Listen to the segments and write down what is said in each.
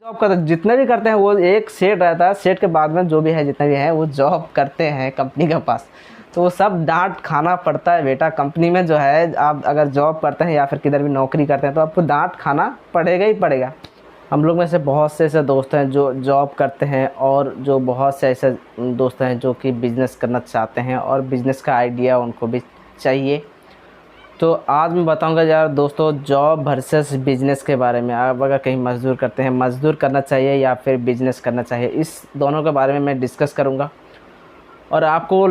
Job करते जितने भी करते हैं वो एक सेट रहता है, सेट के बाद में जो भी है जितने भी हैं वो जॉब करते हैं कंपनी के पास, तो वो सब डांट खाना पड़ता है बेटा। कंपनी में जो है आप अगर जॉब करते हैं या फिर किधर भी नौकरी करते हैं तो आपको डांट खाना पड़ेगा ही पड़ेगा। हम लोग में से बहुत से ऐसे दोस्त हैं जो जॉब करते हैं और जो बहुत से ऐसे दोस्त हैं जो कि बिज़नेस करना चाहते हैं और बिज़नेस का आइडिया उनको भी चाहिए। तो आज मैं बताऊंगा यार दोस्तों जॉब वर्सेस बिज़नेस के बारे में। आप अगर कहीं मज़दूर करते हैं, मज़दूर करना चाहिए या फिर बिज़नेस करना चाहिए, इस दोनों के बारे में मैं डिस्कस करूंगा। और आपको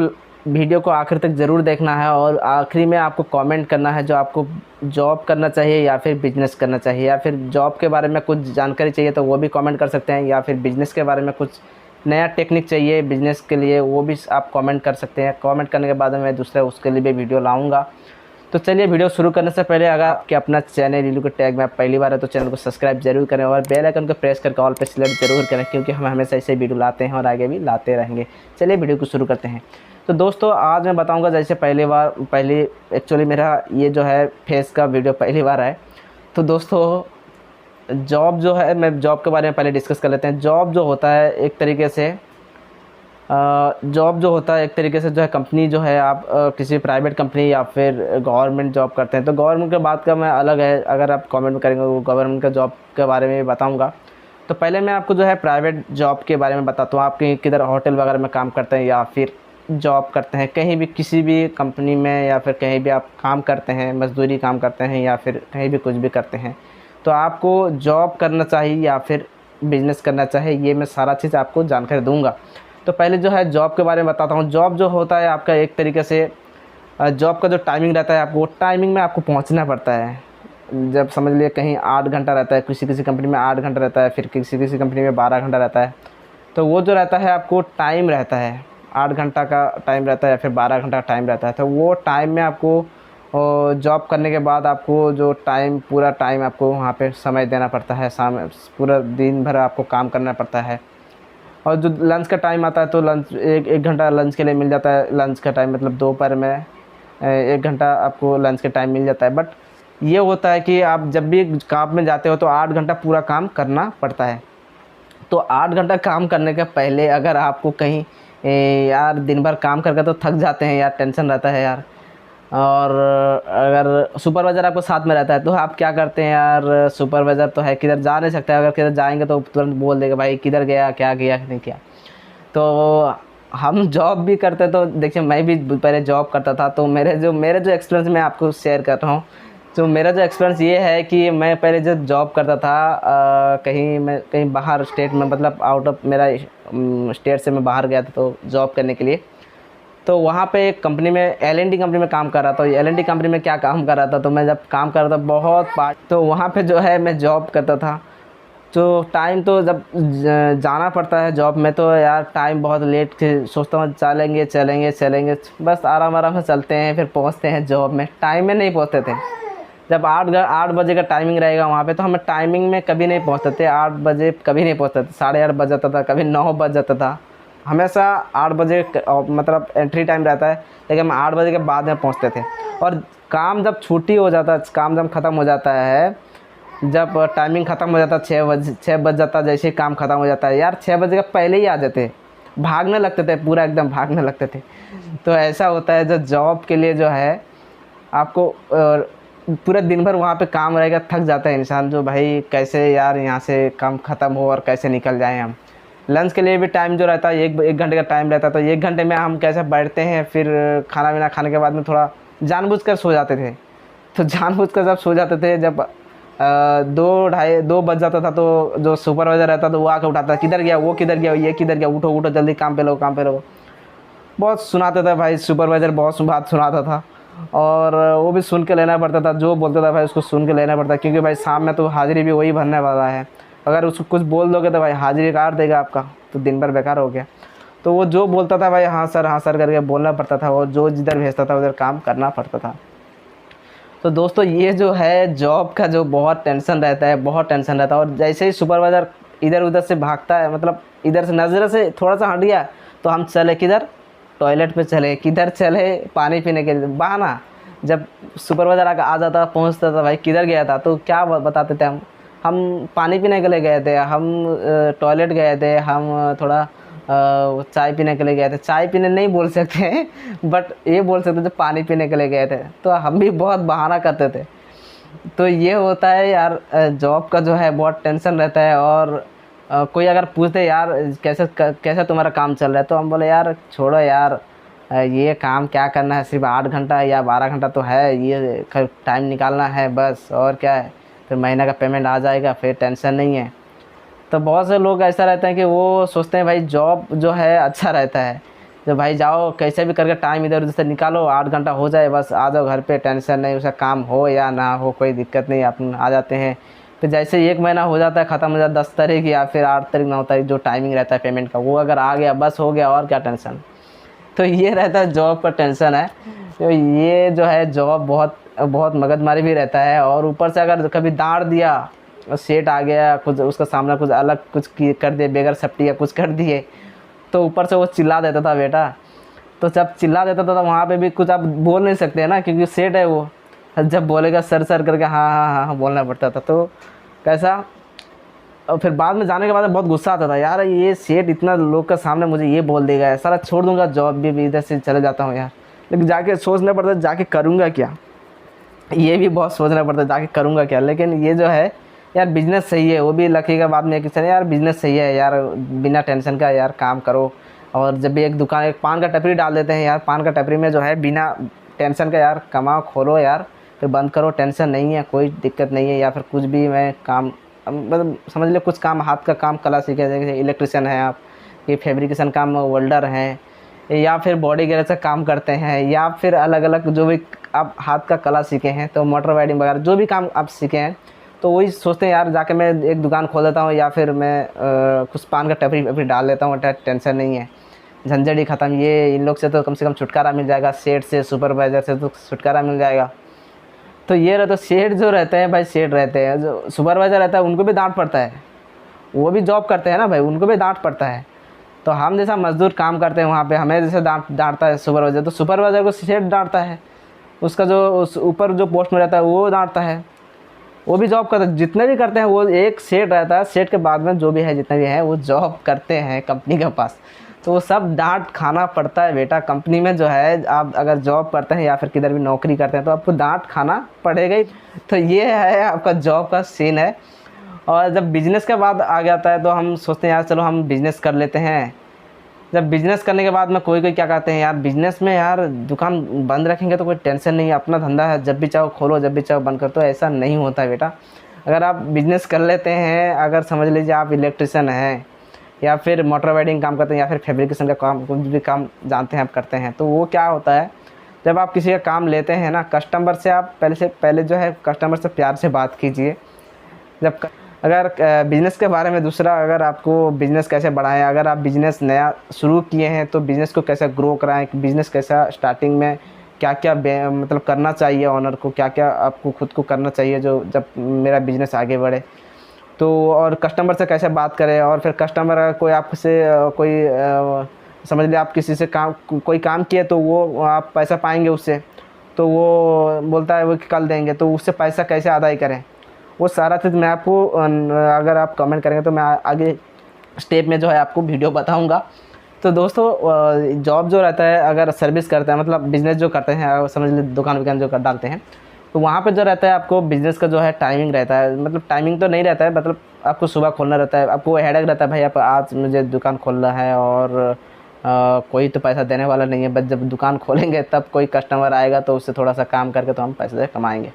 वीडियो को आखिर तक ज़रूर देखना है और आखिरी में आपको कमेंट करना है जो आपको जॉब करना चाहिए या फिर बिज़नेस करना चाहिए, या फिर जॉब के बारे में कुछ जानकारी चाहिए तो वो भी कमेंट कर सकते हैं, या फिर बिज़नेस के बारे में कुछ नया टेक्निक चाहिए बिज़नेस के लिए वो भी आप कमेंट कर सकते हैं। कमेंट करने के बाद में मैं दूसरा उसके लिए भी वीडियो लाऊँगा। तो चलिए वीडियो शुरू करने से पहले अगर आपके अपना चैनल लीलू के टैग में पहली बार है तो चैनल को सब्सक्राइब जरूर करें और बेल आइकन को प्रेस करके ऑल पे सिलेक्ट जरूर करें, क्योंकि हम हमेशा ऐसे वीडियो लाते हैं और आगे भी लाते रहेंगे। चलिए वीडियो को शुरू करते हैं। तो दोस्तों आज मैं बताऊंगा, जैसे पहले एक्चुअली मेरा ये जो है फेस का वीडियो पहली बार है। तो दोस्तों जॉब जो है, मैं जॉब के बारे में पहले डिस्कस कर लेते हैं। जॉब जो होता है एक तरीके से जो है कंपनी जो है, आप किसी प्राइवेट कंपनी या फिर गवर्नमेंट जॉब करते हैं तो गवर्नमेंट के बात का मैं अलग है, अगर आप कमेंट करेंगे वो गवर्नमेंट का जॉब के बारे में बताऊंगा। तो पहले मैं आपको जो है प्राइवेट जॉब के बारे में बताता हूँ। आप कहीं किधर होटल वगैरह में काम करते हैं या फिर जॉब करते हैं, कहीं भी किसी भी कंपनी में या फिर कहीं भी आप काम करते हैं, मजदूरी काम करते हैं या फिर कहीं भी कुछ भी करते हैं, तो आपको जॉब करना चाहिए या फिर बिज़नेस करना चाहिए, ये मैं सारा चीज़ आपको जानकारी दूंगा। तो पहले जो है जॉब के बारे में बताता हूँ। जॉब जो होता है आपका एक तरीके से जॉब का जो टाइमिंग रहता है, आपको वो टाइमिंग में आपको पहुँचना पड़ता है। जब समझ लिए कहीं 8 घंटा रहता है, किसी कंपनी में 8 घंटा रहता है, फिर किसी कंपनी में 12 घंटा रहता है। तो वो जो रहता है आपको टाइम रहता है, 8 घंटा का टाइम रहता है या फिर 12 घंटा का टाइम रहता है। तो वो टाइम में आपको जॉब करने के बाद आपको जो पूरा टाइम आपको वहाँ पे समय देना पड़ता है, पूरा दिन भर आपको काम करना पड़ता है। और जो लंच का टाइम आता है तो लंच एक घंटा लंच के लिए मिल जाता है। लंच का टाइम मतलब दोपहर में 1 घंटा आपको लंच के टाइम मिल जाता है। बट ये होता है कि आप जब भी काम में जाते हो तो 8 घंटा पूरा काम करना पड़ता है। तो 8 घंटा काम करने के पहले अगर आपको कहीं यार दिन भर काम करके तो थक जाते हैं यार, टेंशन रहता है यार, और अगर सुपरवाइज़र आपको साथ में रहता है तो आप क्या करते हैं यार, सुपरवाइज़र तो है किधर जा नहीं सकता, अगर किधर जाएंगे तो तुरंत बोल देगा भाई किधर गया, क्या किया नहीं किया। तो हम जॉब भी करते तो देखिए, मैं भी पहले जॉब करता था, तो मेरे जो एक्सपीरियंस मैं आपको शेयर कर रहा हूँ। तो मेरा जो एक्सपीरियंस ये है कि मैं पहले जब जॉब करता था मैं कहीं बाहर स्टेट में, मतलब आउट ऑफ मेरा स्टेट से मैं बाहर गया था तो जॉब करने के लिए। तो वहाँ पे एक कंपनी में L&D कंपनी में काम कर रहा था। L&D कंपनी में क्या काम कर रहा था, तो मैं जब काम कर रहा था बहुत पार्ट, तो वहाँ पे जो है मैं जॉब करता था। तो टाइम तो जब जाना पड़ता है जॉब में तो यार टाइम बहुत लेट से सोचता हूँ, चलेंगे बस आराम से चलते हैं, फिर पहुँचते हैं जॉब में। टाइम में नहीं पहुँचते थे। जब 8 बजे का टाइमिंग रहेगा वहाँ पे तो हमें टाइमिंग में कभी नहीं पहुँचते थे। 8 बजे कभी नहीं पहुँचते थे, 8:30 बज जाता था, कभी 9 बज जाता था। हमेशा 8 बजे मतलब एंट्री टाइम रहता है, लेकिन हम 8 बजे के बाद में पहुंचते थे। और काम जब छुट्टी हो जाता है, काम जब ख़त्म हो जाता है, जब टाइमिंग ख़त्म हो जाता है 6 बज जाता है, जैसे ही काम ख़त्म हो जाता है यार 6 बजे का पहले ही आ जाते, भागने लगते थे, पूरा एकदम भागने लगते थे। तो ऐसा होता है जो जॉब के लिए जो है आपको पूरा दिन भर वहाँ पे काम रहेगा, थक जाता है इंसान, जो भाई कैसे यार यहाँ से काम ख़त्म हो और कैसे निकल जाएँ हम। लंच के लिए भी टाइम जो रहता है एक घंटे का टाइम रहता है, तो 1 घंटे में हम कैसे बैठते हैं, फिर खाना वाना खाने के बाद में थोड़ा जानबूझकर सो जाते थे। तो जानबूझकर जब सो जाते थे, जब 2 बज जाता था तो जो सुपरवाइज़र रहता तो वो आके उठाता, किधर गया, वो किधर गया, ये किधर गया, उठो जल्दी काम पे लो। बहुत सुनाते थे भाई, सुपरवाइज़र बहुत बात सुनाता था और वो भी सुन के लेना पड़ता था। जो बोलता था भाई उसको सुन के लेना पड़ता, क्योंकि भाई शाम में तो हाजिरी भी वही भरने वाला है। अगर उसको कुछ बोल दोगे तो भाई हाजिरी काट देगा आपका, तो दिन भर बेकार हो गया। तो वो जो बोलता था भाई हाँ सर करके बोलना पड़ता था, और जो जिधर भेजता था उधर काम करना पड़ता था। तो दोस्तों ये जो है जॉब का जो बहुत टेंशन रहता है, और जैसे ही सुपरवाइज़र इधर उधर से भागता है, मतलब इधर से नज़र से थोड़ा सा हट गया तो हम चले किधर, टॉयलेट पे चले, किधर चले, पानी पीने के लिए बहाना। जब सुपरवाइज़र आ जाता, पहुँचता था, भाई किधर गया था, तो क्या बताते थे हम, हम पानी पीने के लिए गए थे, हम टॉयलेट गए थे, हम थोड़ा चाय पीने के लिए गए थे। चाय पीने नहीं बोल सकते हैं बट ये बोल सकते थे पानी पीने के लिए गए थे। तो हम भी बहुत बहाना करते थे। तो ये होता है यार, जॉब का जो है बहुत टेंशन रहता है। और कोई अगर पूछते यार कैसे तुम्हारा काम चल रहा है, तो हम बोले यार छोड़ो यार, ये काम क्या करना है, सिर्फ 8 घंटा या 12 घंटा तो है, ये टाइम निकालना है बस, और क्या है, फिर महीने का पेमेंट आ जाएगा, फिर टेंशन नहीं है। तो बहुत से लोग ऐसा रहता है कि वो सोचते हैं भाई जॉब जो है अच्छा रहता है, तो भाई जाओ कैसे भी करके टाइम इधर उधर से निकालो, 8 घंटा हो जाए बस, आ जाओ घर पे, टेंशन नहीं, उसका काम हो या ना हो कोई दिक्कत नहीं, अपन आ जाते हैं। फिर जैसे 1 महीना हो जाता है, ख़त्म हो जाता है 10 तारीख या फिर 8 तारीख 9 तारीख जो टाइमिंग रहता है पेमेंट का, वो अगर आ गया बस हो गया, और क्या टेंशन। तो ये रहता है जॉब का टेंशन है। तो ये जो है जॉब बहुत बहुत मगजमारी भी रहता है। और ऊपर से अगर कभी डांट दिया, सेट आ गया कुछ, उसका सामना कुछ अलग कुछ कर दिए, बेगर सप्टी या कुछ कर दिए, तो ऊपर से वो चिल्ला देता था बेटा। तो जब चिल्ला देता था तो वहाँ पे भी कुछ आप बोल नहीं सकते हैं ना, क्योंकि सेट है वो। जब बोलेगा सर सर करके हाँ हाँ हाँ हाँ बोलना पड़ता था। तो कैसा, और फिर बाद में जाने के बाद बहुत गुस्सा आता था, यार ये सेठ इतना लोग का सामने मुझे ये बोल देगा, सारा छोड़ दूंगा जॉब भी इधर से चले जाता हूँ यार। लेकिन जाके सोचना पड़ता है जाके करूँगा क्या, ये भी बहुत सोचना पड़ता है जाके करूँगा क्या। लेकिन ये जो है यार बिज़नेस सही है, वो भी लगेगा बाद में किसी ने, यार बिज़नेस सही है यार, बिना टेंशन का यार काम करो। और जब भी एक दुकान, एक पान का टपरी डाल देते हैं यार, पान का टपरी में जो है बिना टेंशन का यार कमाओ, खोलो यार, फिर बंद करो, टेंशन नहीं है, कोई दिक्कत नहीं है। या फिर कुछ भी मैं काम, मतलब समझ लो कुछ काम, हाथ का काम कला सीखे, जैसे इलेक्ट्रिशियन है आप, ये फैब्रिकेशन काम वेल्डर हैं, या फिर बॉडी गैरेज का काम करते हैं, या फिर अलग अलग जो भी आप हाथ का कला सीखे हैं, तो मोटर वाइडिंग वगैरह जो भी काम आप सीखे हैं, तो वही सोचते हैं यार जाके मैं एक दुकान खोल देता हूँ, या फिर मैं कुछ पान का टपरी डाल लेता हूँ, टेंशन नहीं है, झंझट ही ख़त्म। ये इन लोग से तो कम से कम छुटकारा मिल जाएगा, सेठ से सुपरवाइज़र से तो छुटकारा मिल जाएगा। तो ये रहता, सेठ जो रहते हैं भाई, सेठ रहते हैं, जो सुपरवाइज़र रहता है उनको भी डांट पड़ता है, वो भी जॉब करते हैं ना भाई, उनको भी डांट पड़ता है। तो हम जैसा मजदूर काम करते हैं वहाँ पे, हमें जैसे डांटता है सुपरवाइज़र, तो सुपरवाइज़र को सेठ डांटता है, उसका जो उस ऊपर जो पोस्ट में रहता है वो डांटता है, वो भी जॉब करते हैं। जितने भी करते हैं वो एक सेठ रहता है, सेठ के बाद में जो भी है जितने भी हैं वो जॉब करते हैं कंपनी के पास, तो वो सब डांट खाना पड़ता है बेटा। कंपनी में जो है आप अगर जॉब करते हैं या फिर किधर भी नौकरी करते हैं तो आपको डांट खाना पड़ेगा ही। तो ये है आपका जॉब का सीन है। और जब बिज़नेस के बाद आ जाता है तो हम सोचते हैं यार चलो हम बिज़नेस कर लेते हैं। जब बिज़नेस करने के बाद में कोई क्या कहते हैं यार, बिज़नेस में यार दुकान बंद रखेंगे तो कोई टेंशन नहीं है, अपना धंधा है, जब भी चाहो खोलो, जब भी चाहो बंद करो। तो ऐसा नहीं होता है बेटा। अगर आप बिज़नेस कर लेते हैं, अगर समझ लीजिए आप इलेक्ट्रिशियन हैं या फिर मोटर वाइडिंग काम करते हैं या फिर फैब्रिकेशन का काम, कुछ भी काम जानते हैं आप करते हैं, तो वो क्या होता है, जब आप किसी का काम लेते हैं ना, कस्टमर से आप पहले जो है कस्टमर से प्यार से बात कीजिए। जब अगर बिज़नेस के बारे में दूसरा, अगर आपको बिज़नेस कैसे बढ़ाएं, अगर आप बिज़नेस नया शुरू किए हैं तो बिज़नेस को कैसे ग्रो कराएं, बिज़नेस कैसा स्टार्टिंग में क्या क्या मतलब करना चाहिए ऑनर को, क्या क्या आपको खुद को करना चाहिए जो जब मेरा बिज़नेस आगे बढ़े। तो और कस्टमर से कैसे बात करें, और फिर कस्टमर अगर कोई आपसे समझ लिया आप किसी से कोई काम किए तो वो आप पैसा पाएंगे उससे, तो वो बोलता है वो कल देंगे, तो उससे पैसा कैसे अदाई करें, वो सारा चीज़ मैं आपको अगर आप कमेंट करेंगे तो मैं आगे स्टेप में जो है आपको वीडियो बताऊंगा। तो दोस्तों जॉब जो रहता है, अगर सर्विस करते हैं मतलब बिज़नेस जो करते हैं, समझ लीजिए दुकान वुकान जो कर डालते हैं, तो वहाँ पे जो रहता है आपको बिज़नेस का जो है टाइमिंग रहता है, मतलब टाइमिंग तो नहीं रहता है, मतलब आपको सुबह खोलना रहता है, आपको हेडेक रहता है भाई आप आज मुझे दुकान खोलना है और कोई तो पैसा देने वाला नहीं है, बस जब दुकान खोलेंगे तब कोई कस्टमर आएगा तो उससे थोड़ा सा काम करके तो हम पैसे कमाएँगे।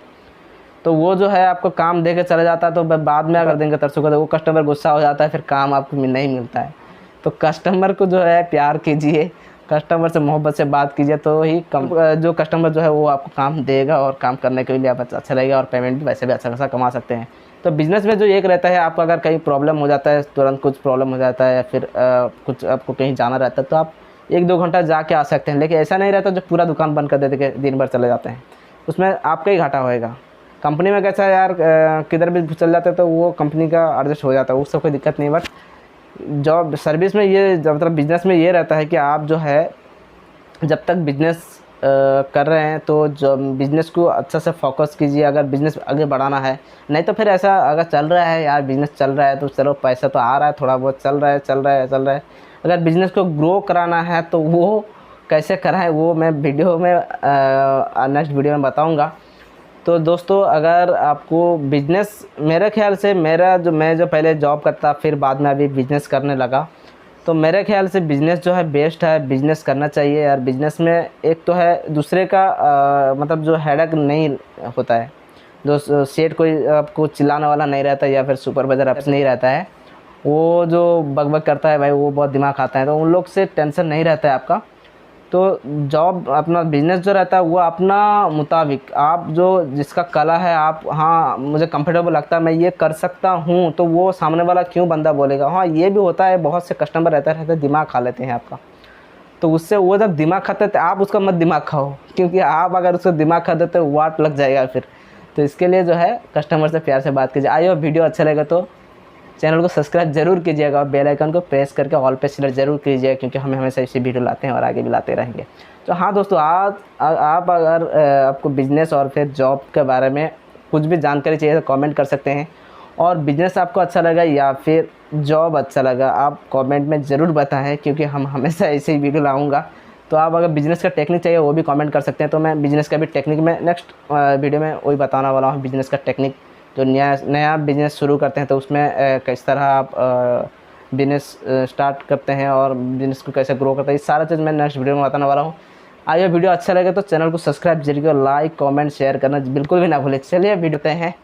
तो वो जो है आपको काम दे के चला जाता है, तो बाद में अगर देंगे तरसों का तो वो कस्टमर गुस्सा हो जाता है, फिर काम आपको नहीं मिलता है। तो कस्टमर को जो है प्यार कीजिए, कस्टमर से मोहब्बत से बात कीजिए, तो ही जो कस्टमर जो है वो आपको काम देगा और काम करने के लिए आप अच्छा लगेगा और पेमेंट भी वैसे भी अच्छा खासा कमा सकते हैं। तो बिज़नेस में जो एक रहता है, आपका अगर कहीं प्रॉब्लम हो जाता है, तुरंत कुछ प्रॉब्लम हो जाता है या फिर कुछ आपको कहीं जाना रहता है तो आप 1-2 घंटा जाके आ सकते हैं। लेकिन ऐसा नहीं रहता जो पूरा दुकान बंद कर देते कि दिन भर चले जाते हैं, उसमें आपका ही घाटा होएगा। कंपनी में कैसा है यार, किधर भी चल जाते हैं तो वो कंपनी का एडजस्ट हो जाता है, उससे कोई दिक्कत नहीं। बट जॉब सर्विस में ये मतलब बिज़नेस में ये रहता है कि आप जो है जब तक बिज़नेस कर रहे हैं तो जो बिज़नेस को अच्छा से फोकस कीजिए अगर बिज़नेस आगे बढ़ाना है। नहीं तो फिर ऐसा अगर चल रहा है यार, बिज़नेस चल रहा है तो चलो पैसा तो आ रहा है, थोड़ा बहुत चल रहा है चल रहा है चल रहा है। अगर बिज़नेस को ग्रो कराना है तो वो कैसे कराएं वो मैं वीडियो में नेक्स्ट वीडियो में बताऊंगा। तो दोस्तों अगर आपको बिज़नेस, मेरे ख्याल से मैं जो पहले जॉब करता फिर बाद में अभी बिज़नेस करने लगा, तो मेरे ख्याल से बिज़नेस जो है बेस्ट है, बिज़नेस करना चाहिए यार। बिज़नेस में एक तो है दूसरे का मतलब जो हेडेक नहीं होता है, जो सेठ कोई आपको चिल्लाने वाला नहीं रहता या फिर सुपरवाइज़र आपसे नहीं रहता है, वो जो बक करता है भाई वो बहुत दिमाग खाता है, तो उन लोग से टेंशन नहीं रहता है आपका। तो जॉब अपना बिज़नेस जो रहता है वो अपना मुताबिक आप जो जिसका कला है आप, हाँ मुझे कंफर्टेबल लगता है मैं ये कर सकता हूँ, तो वो सामने वाला क्यों बंदा बोलेगा। हाँ ये भी होता है, बहुत से कस्टमर रहते हैं दिमाग खा लेते हैं आपका, तो उससे वो जब दिमाग खाते हैं तो आप उसका मत दिमाग खाओ, क्योंकि आप अगर उसका दिमाग खा देते हो वाट लग जाएगा फिर। तो इसके लिए जो है कस्टमर से प्यार से बात कीजिए। आइए वीडियो अच्छा लगे तो चैनल को सब्सक्राइब जरूर कीजिएगा और बेल आइकन को प्रेस करके ऑल पे सिलेक्ट जरूर कीजिएगा, क्योंकि हमें हमेशा ऐसी वीडियो लाते हैं और आगे भी लाते रहेंगे। तो हाँ दोस्तों, आज आप अगर आपको बिज़नेस और फिर जॉब के बारे में कुछ भी जानकारी चाहिए तो कमेंट कर सकते हैं। और बिज़नेस आपको अच्छा लगा या फिर जॉब अच्छा लगा आप कमेंट में ज़रूर बताएं, क्योंकि हम हमेशा ऐसे ही वीडियो लाऊँगा। तो आप अगर बिज़नेस का टेक्निक चाहिए वो भी कमेंट कर सकते हैं, तो मैं बिज़नेस का भी टेक्निक में नेक्स्ट वीडियो में वही बताने वाला हूँ। बिज़नेस का टेक्निक जो नया बिज़नेस शुरू करते हैं तो उसमें किस तरह आप बिज़नेस स्टार्ट करते हैं और बिज़नेस को कैसे ग्रो करते हैं, ये सारा चीज़ मैं नेक्स्ट वीडियो में बताने वाला हूँ। आइए वीडियो अच्छा लगे तो चैनल को सब्सक्राइब जरूर, लाइक कमेंट शेयर करना बिल्कुल भी ना भूलें। चलिए वीडियो हैं।